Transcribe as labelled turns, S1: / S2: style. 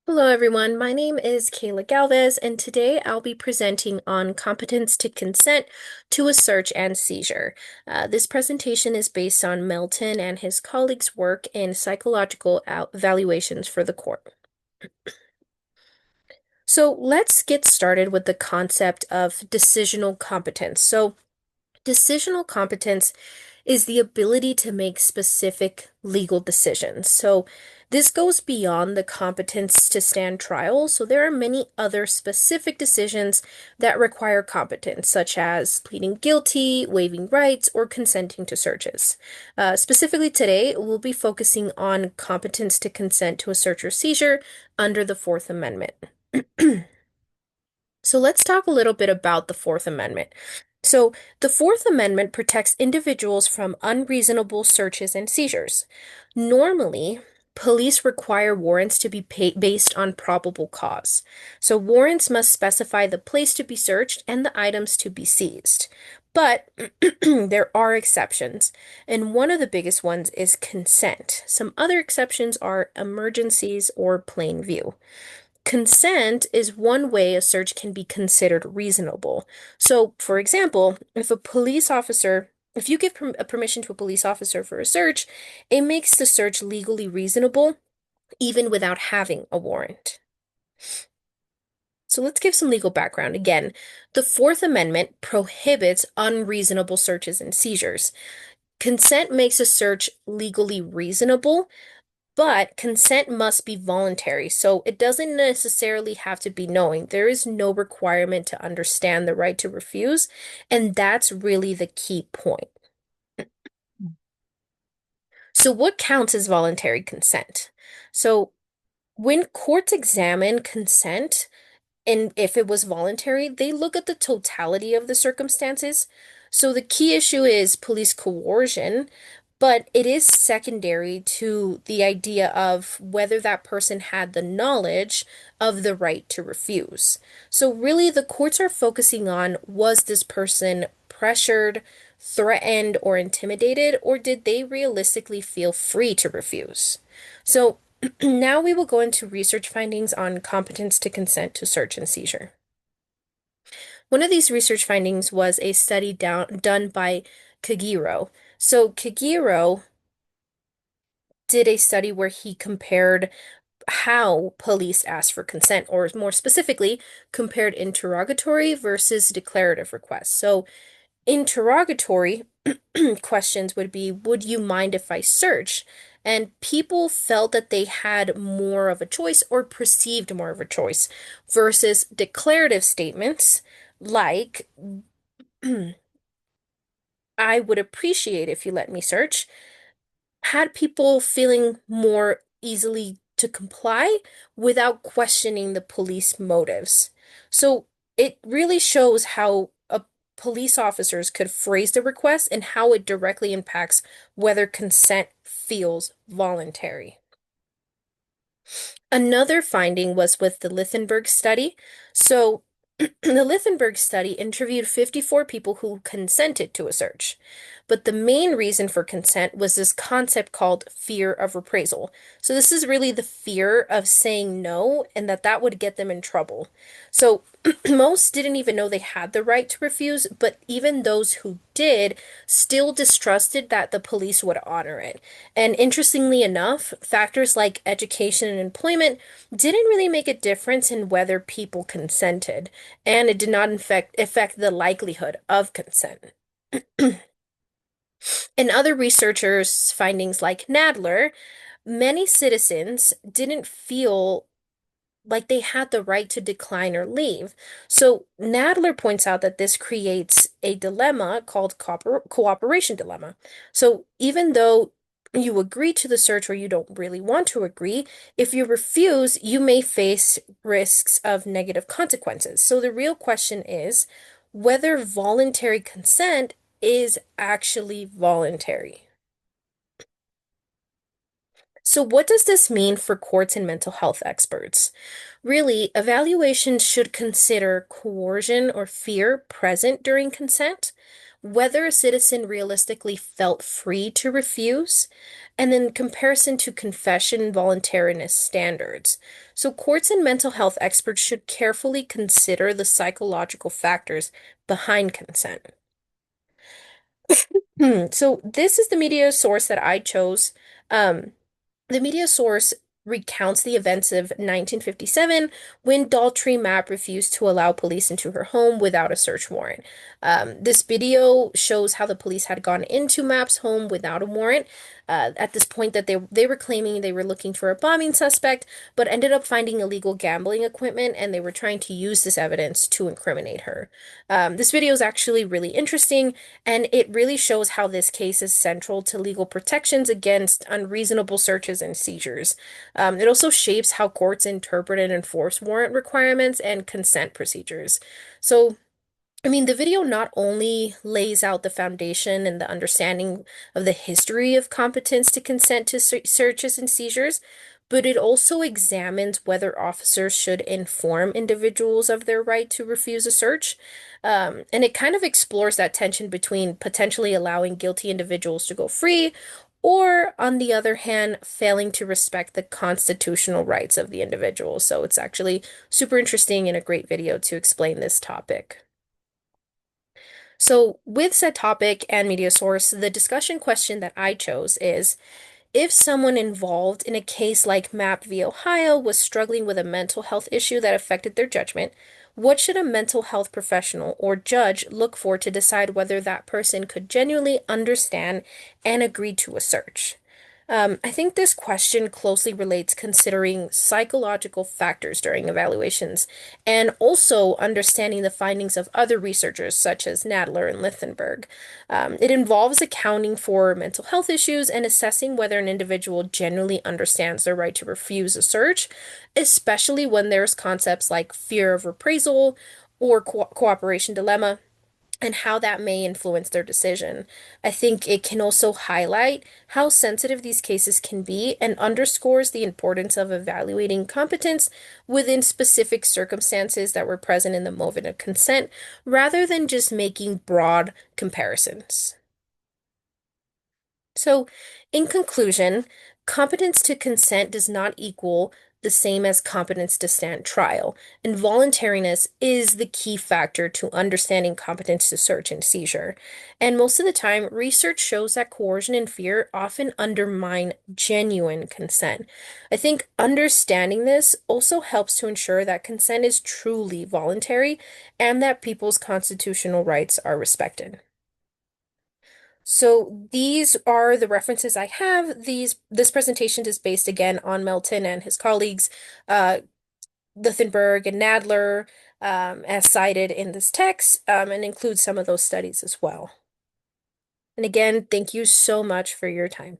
S1: Hello, everyone. My name is Kayla Galvez, and today I'll be presenting on competence to consent to a search and seizure. This presentation is based on Melton and his colleagues' work in psychological evaluations for the court. So let's get started with the concept of decisional competence. Decisional competence is the ability to make specific legal decisions. So this goes beyond the competence to stand trial. So there are many other specific decisions that require competence, such as pleading guilty, waiving rights, or consenting to searches. Specifically today, we'll be focusing on competence to consent to a search or seizure under the Fourth Amendment. So let's talk a little bit about the Fourth Amendment. So the Fourth Amendment protects individuals from unreasonable searches and seizures. Normally, police require warrants to be based on probable cause. So warrants must specify the place to be searched and the items to be seized. But there are exceptions, and one of the biggest ones is consent. Some other exceptions are emergencies or plain view. Consent is one way a search can be considered reasonable. So, for example, if you give a permission to a police officer for a search, it makes the search legally reasonable even without having a warrant. So let's give some legal background. Again, the Fourth Amendment prohibits unreasonable searches and seizures. Consent makes a search legally reasonable, but consent must be voluntary, so it doesn't necessarily have to be knowing. There is no requirement to understand the right to refuse, and that's really the key point. So, what counts as voluntary consent? So, when courts examine consent, and if it was voluntary, they look at the totality of the circumstances. So the key issue is police coercion, but it is secondary to the idea of whether that person had the knowledge of the right to refuse. So really, the courts are focusing on, was this person pressured, threatened, or intimidated, or did they realistically feel free to refuse? So now we will go into research findings on competence to consent to search and seizure. One of these research findings was a study done by Kagiro. So Kagiro did a study where he compared how police asked for consent, or more specifically, compared interrogatory versus declarative requests. So interrogatory questions would be, would you mind if I search? And people felt that they had more of a choice or perceived more of a choice versus declarative statements like, I would appreciate if you let me search, had people feeling more easily to comply without questioning the police motives. So it really shows how police officers could phrase the request and how it directly impacts whether consent feels voluntary. Another finding was with the Lithenberg study. So, the Lithenberg study interviewed 54 people who consented to a search. But the main reason for consent was this concept called fear of reprisal. So, this is really the fear of saying no and that would get them in trouble. So, most didn't even know they had the right to refuse, but even those who did still distrusted that the police would honor it. And interestingly enough, factors like education and employment didn't really make a difference in whether people consented, and it did not affect the likelihood of consent. In other researchers' findings like Nadler, many citizens didn't feel like they had the right to decline or leave. So Nadler points out that this creates a dilemma called cooperation dilemma. So even though you agree to the search or you don't really want to agree, if you refuse, you may face risks of negative consequences. So the real question is whether voluntary consent is actually voluntary. So, what does this mean for courts and mental health experts? Really, evaluations should consider coercion or fear present during consent, whether a citizen realistically felt free to refuse, and then comparison to confession voluntariness standards. So, courts and mental health experts should carefully consider the psychological factors behind consent. So, this is the media source that I chose. Um, the media source recounts the events of 1957 when Daltrey Mapp refused to allow police into her home without a search warrant. This video shows how the police had gone into Mapp's home without a warrant. At this point, that they were claiming they were looking for a bombing suspect, but ended up finding illegal gambling equipment, and they were trying to use this evidence to incriminate her. This video is actually really interesting, and it really shows how this case is central to legal protections against unreasonable searches and seizures. It also shapes how courts interpret and enforce warrant requirements and consent procedures. So, I mean, the video not only lays out the foundation and the understanding of the history of competence to consent to searches and seizures, but it also examines whether officers should inform individuals of their right to refuse a search. And it kind of explores that tension between potentially allowing guilty individuals to go free, or on the other hand, failing to respect the constitutional rights of the individual. So it's actually super interesting and a great video to explain this topic. So, with said topic and media source, the discussion question that I chose is, if someone involved in a case like Map v. Ohio was struggling with a mental health issue that affected their judgment, what should a mental health professional or judge look for to decide whether that person could genuinely understand and agree to a search? I think this question closely relates considering psychological factors during evaluations and also understanding the findings of other researchers such as Nadler and Lichtenberg. It involves accounting for mental health issues and assessing whether an individual genuinely understands their right to refuse a search, especially when there's concepts like fear of reprisal or cooperation dilemma and how that may influence their decision. I think it can also highlight how sensitive these cases can be and underscores the importance of evaluating competence within specific circumstances that were present in the moment of consent rather than just making broad comparisons. So, in conclusion, competence to consent does not equal the same as competence to stand trial, and voluntariness is the key factor to understanding competence to search and seizure. And most of the time, research shows that coercion and fear often undermine genuine consent. I think understanding this also helps to ensure that consent is truly voluntary and that people's constitutional rights are respected. So these are the references I have. This presentation is based again on Melton and his colleagues, uh, Lichtenberg and Nadler, as cited in this text, and includes some of those studies as well. And again, thank you so much for your time.